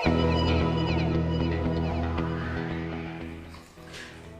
Hi,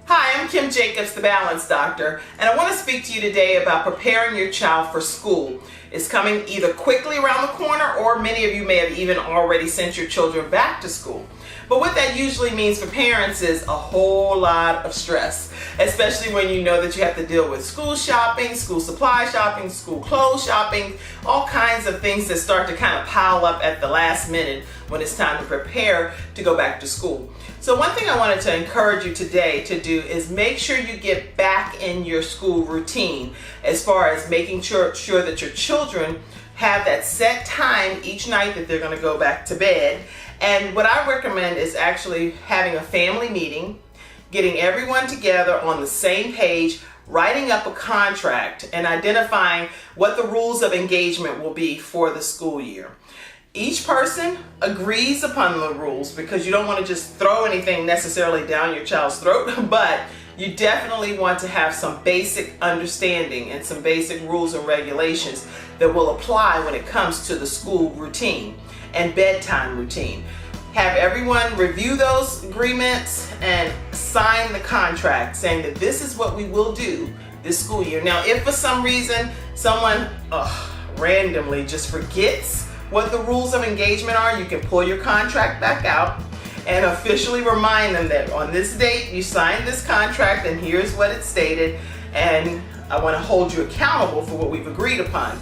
I'm Kim Jacobs, the Balance Doctor, and I want to speak to you today about preparing your child for school. It's coming either quickly around the corner, or many of you may have even already sent your children back to school. But what that usually means for parents is a whole lot of stress, especially when you know that you have to deal with school shopping, school supply shopping, school clothes shopping, all kinds of things that start to kind of pile up at the last minute when it's time to prepare to go back to school. So one thing I wanted to encourage you today to do is make sure you get back in your school routine as far as making sure that your children have that set time each night that they're going to go back to bed. And what I recommend is actually having a family meeting, getting everyone together on the same page, writing up a contract, and identifying what the rules of engagement will be for the school year. Each person agrees upon the rules, because you don't want to just throw anything necessarily down your child's throat, but you definitely want to have some basic understanding and some basic rules and regulations that will apply when it comes to the school routine and bedtime routine. Have everyone review those agreements and sign the contract saying that this is what we will do this school year. Now, if for some reason someone randomly just forgets what the rules of engagement are, you can pull your contract back out and officially remind them that on this date you signed this contract and here's what it stated, and I want to hold you accountable for what we've agreed upon.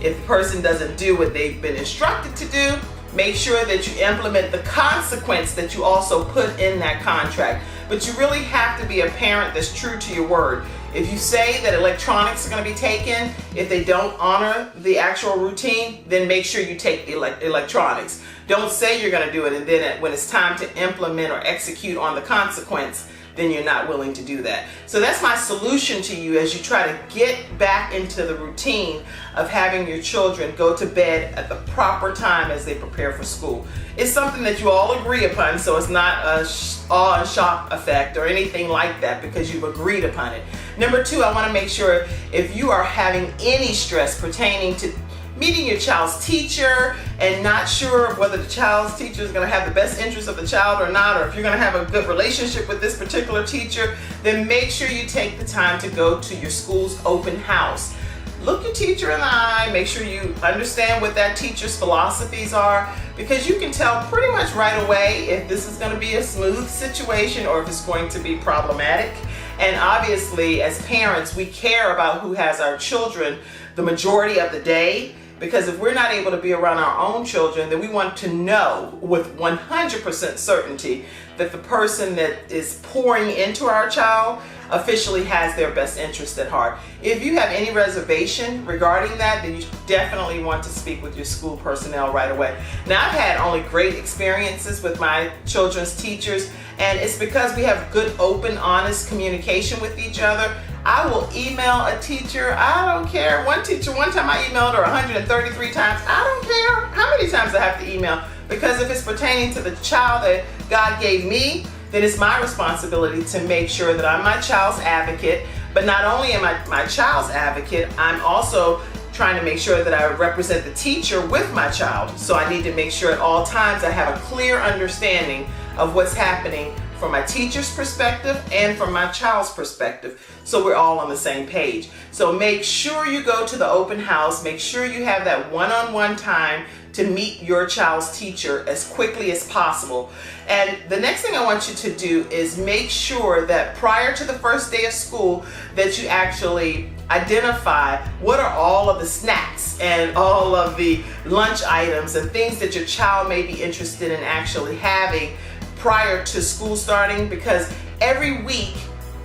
If the person doesn't do what they've been instructed to do, make sure that you implement the consequence that you also put in that contract. But you really have to be a parent that's true to your word. If you say that electronics are going to be taken, if they don't honor the actual routine, then make sure you take the electronics. Don't say you're going to do it, and then when it's time to implement or execute on the consequence, then you're not willing to do that. So that's my solution to you as you try to get back into the routine of having your children go to bed at the proper time as they prepare for school. It's something that you all agree upon, so it's not a awe and shock effect or anything like that, because you've agreed upon it. Number two, I want to make sure if you are having any stress pertaining to meeting your child's teacher and not sure whether the child's teacher is going to have the best interest of the child or not, or if you're going to have a good relationship with this particular teacher, then make sure you take the time to go to your school's open house. Look your teacher in the eye, make sure you understand what that teacher's philosophies are, because you can tell pretty much right away if this is going to be a smooth situation or if it's going to be problematic. And obviously, as parents, we care about who has our children the majority of the day, because if we're not able to be around our own children, then we want to know with 100% certainty that the person that is pouring into our child officially has their best interest at heart. If you have any reservation regarding that, then you definitely want to speak with your school personnel right away. Now, I've had only great experiences with my children's teachers, and it's because we have good, open, honest communication with each other. I will email a teacher, I don't care. One teacher, one time I emailed her 133 times. I don't care how many times I have to email, because if it's pertaining to the child that God gave me, then it's my responsibility to make sure that I'm my child's advocate. But not only am I my child's advocate, I'm also trying to make sure that I represent the teacher with my child. So I need to make sure at all times I have a clear understanding of what's happening from my teacher's perspective and from my child's perspective, so we're all on the same page. So make sure you go to the open house, make sure you have that one-on-one time to meet your child's teacher as quickly as possible. And the next thing I want you to do is make sure that prior to the first day of school that you actually identify what are all of the snacks and all of the lunch items and things that your child may be interested in actually having prior to school starting, because every week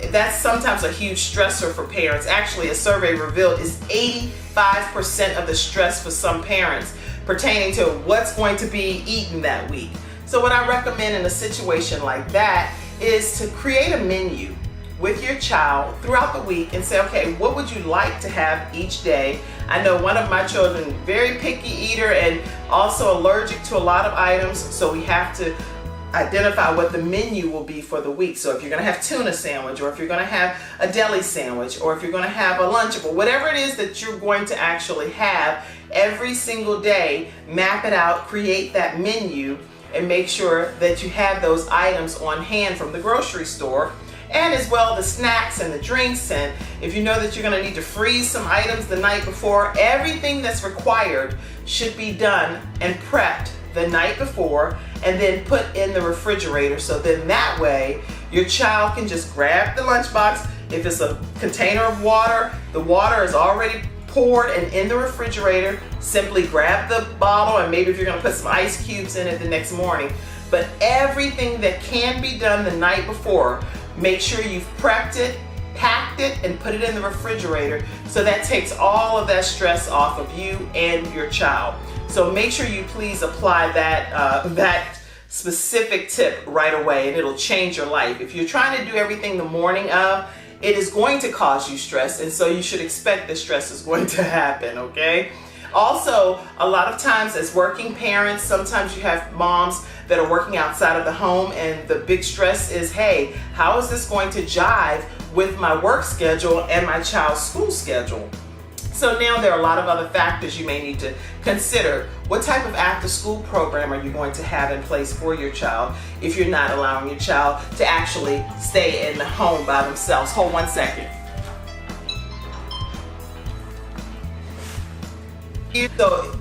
that's sometimes a huge stressor for parents. Actually, a survey revealed is 85% of the stress for some parents pertaining to what's going to be eaten that week. So what I recommend in a situation like that is to create a menu with your child throughout the week and say, okay, what would you like to have each day? I know one of my children, very picky eater and also allergic to a lot of items, so we have to identify what the menu will be for the week. So if you're going to have tuna sandwich, or if you're going to have a deli sandwich, or if you're going to have a Lunchable, whatever it is that you're going to actually have every single day, map it out, create that menu, and make sure that you have those items on hand from the grocery store, and as well the snacks and the drinks. And if you know that you're going to need to freeze some items the night before, everything that's required should be done and prepped the night before and then put in the refrigerator. So then that way your child can just grab the lunchbox. If it's a container of water, the water is already poured and in the refrigerator. Simply grab the bottle, and maybe if you're going to put some ice cubes in it the next morning. But everything that can be done the night before, make sure you've prepped it, packed it, and put it in the refrigerator, so that takes all of that stress off of you and your child. So make sure you please apply that specific tip right away, and it'll change your life. If you're trying to do everything the morning of, it is going to cause you stress, and so you should expect that stress is going to happen, okay? Also, a lot of times as working parents, sometimes you have moms that are working outside of the home, and the big stress is, hey, how is this going to jive with my work schedule and my child's school schedule? So now there are a lot of other factors you may need to consider. What type of after-school program are you going to have in place for your child if you're not allowing your child to actually stay in the home by themselves? Hold one second. So,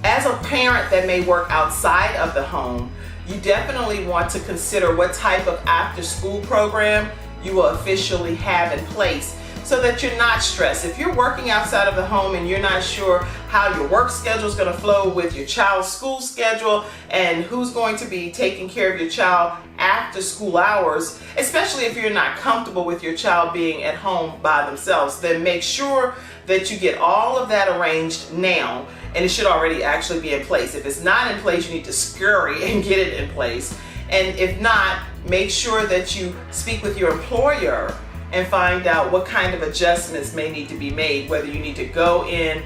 as a parent that may work outside of the home, you definitely want to consider what type of after-school program you will officially have in place, so that you're not stressed. If you're working outside of the home and you're not sure how your work schedule is going to flow with your child's school schedule and who's going to be taking care of your child after school hours, especially if you're not comfortable with your child being at home by themselves, then make sure that you get all of that arranged now, and it should already actually be in place. If it's not in place, you need to scurry and get it in place. And if not, make sure that you speak with your employer and find out what kind of adjustments may need to be made, whether you need to go in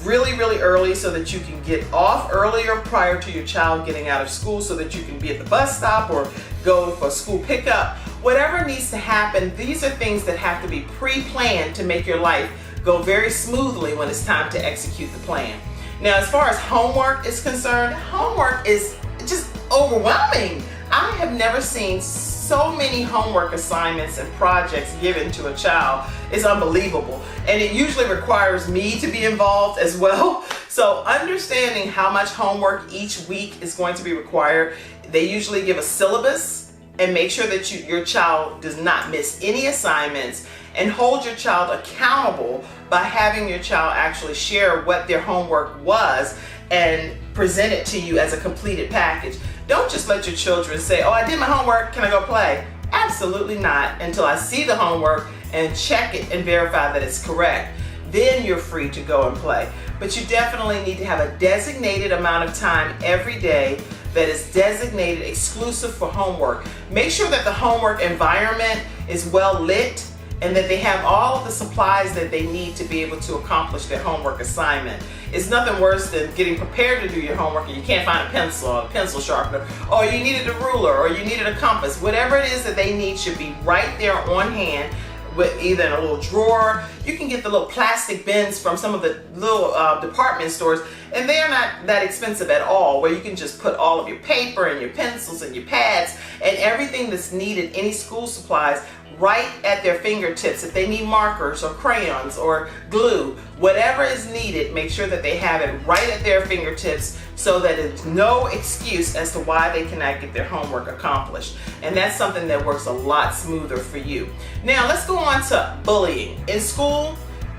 really, really early so that you can get off earlier prior to your child getting out of school, so that you can be at the bus stop or go for school pickup. Whatever needs to happen, these are things that have to be pre-planned to make your life go very smoothly when it's time to execute the plan. Now, as far as homework is concerned, homework is just overwhelming. I have never seen so many homework assignments and projects given to a child. It's unbelievable. And it usually requires me to be involved as well. So understanding how much homework each week is going to be required, they usually give a syllabus, and make sure that your child does not miss any assignments, and hold your child accountable by having your child actually share what their homework was and present it to you as a completed package. Don't just let your children say, oh, I did my homework, can I go play? Absolutely not, until I see the homework and check it and verify that it's correct. Then you're free to go and play. But you definitely need to have a designated amount of time every day that is designated exclusive for homework. Make sure that the homework environment is well lit and that they have all of the supplies that they need to be able to accomplish their homework assignment. It's nothing worse than getting prepared to do your homework and you can't find a pencil or a pencil sharpener, or you needed a ruler, or you needed a compass. Whatever it is that they need should be right there on hand, with either in a little drawer. You can get the little plastic bins from some of the little department stores, and they are not that expensive at all, where you can just put all of your paper and your pencils and your pads and everything that's needed, any school supplies, right at their fingertips. If they need markers or crayons or glue, whatever is needed, make sure that they have it right at their fingertips, so that it's no excuse as to why they cannot get their homework accomplished. And that's something that works a lot smoother for you. Now let's go on to bullying. In school,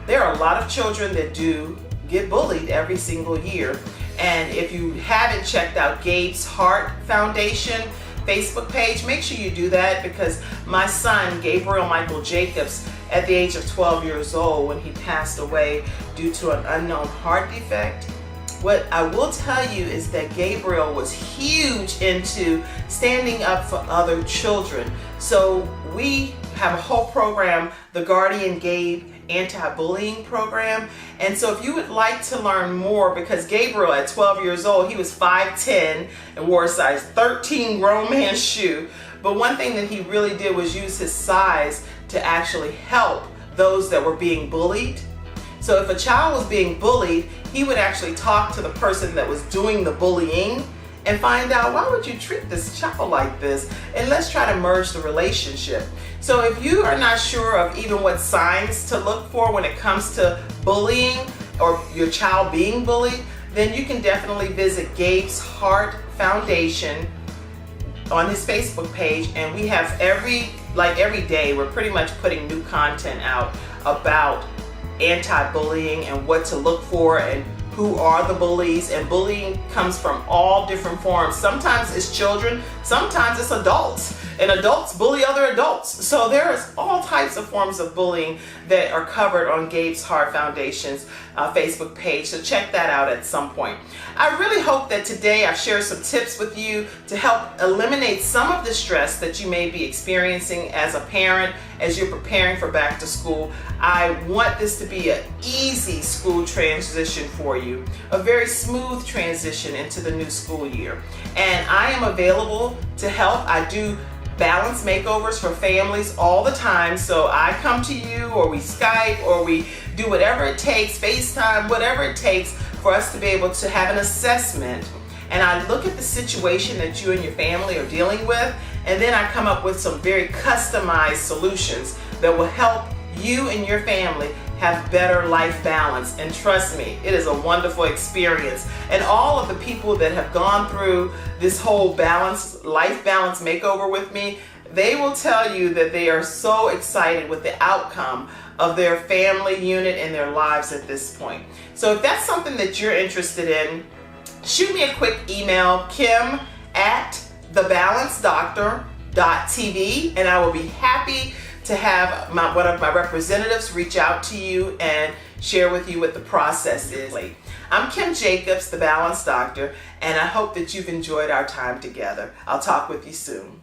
there are a lot of children that do get bullied every single year. And if you haven't checked out Gabe's Heart Foundation Facebook page, make sure you do that, because my son, Gabriel Michael Jacobs, at the age of 12 years old, when he passed away due to an unknown heart defect, what I will tell you is that Gabriel was huge into standing up for other children. So we have a whole program, the Guardian Gabe anti-bullying program. And so if you would like to learn more, because Gabriel at 12 years old, he was 5'10" and wore a size 13 grown man shoe. But one thing that he really did was use his size to actually help those that were being bullied. So if a child was being bullied, he would actually talk to the person that was doing the bullying and find out why would you treat this child like this, and let's try to merge the relationship. So if you are not sure of even what signs to look for when it comes to bullying or your child being bullied, then you can definitely visit Gabe's Heart Foundation on his Facebook page, and we have every day we're pretty much putting new content out about anti-bullying and what to look for and who are the bullies. And bullying comes from all different forms. Sometimes it's children, sometimes it's adults, and adults bully other adults. So there's all types of forms of bullying that are covered on Gabe's Heart Foundation's Facebook page, so check that out at some point. I really hope that today I've shared some tips with you to help eliminate some of the stress that you may be experiencing as a parent as you're preparing for back to school. I want this to be an easy school transition for you, a very smooth transition into the new school year. And I am available to help. I do balance makeovers for families all the time, so I come to you, or we Skype, or we do whatever it takes, FaceTime, whatever it takes for us to be able to have an assessment. And I look at the situation that you and your family are dealing with, and then I come up with some very customized solutions that will help you and your family have better life balance. And trust me, it is a wonderful experience. And all of the people that have gone through this whole life balance makeover with me, they will tell you that they are so excited with the outcome of their family unit and their lives at this point. So if that's something that you're interested in, shoot me a quick email, kim@thebalancedoctor.tv, and I will be happy to have one of my representatives reach out to you and share with you what the process is. I'm Kim Jacobs, the Balance Doctor, and I hope that you've enjoyed our time together. I'll talk with you soon.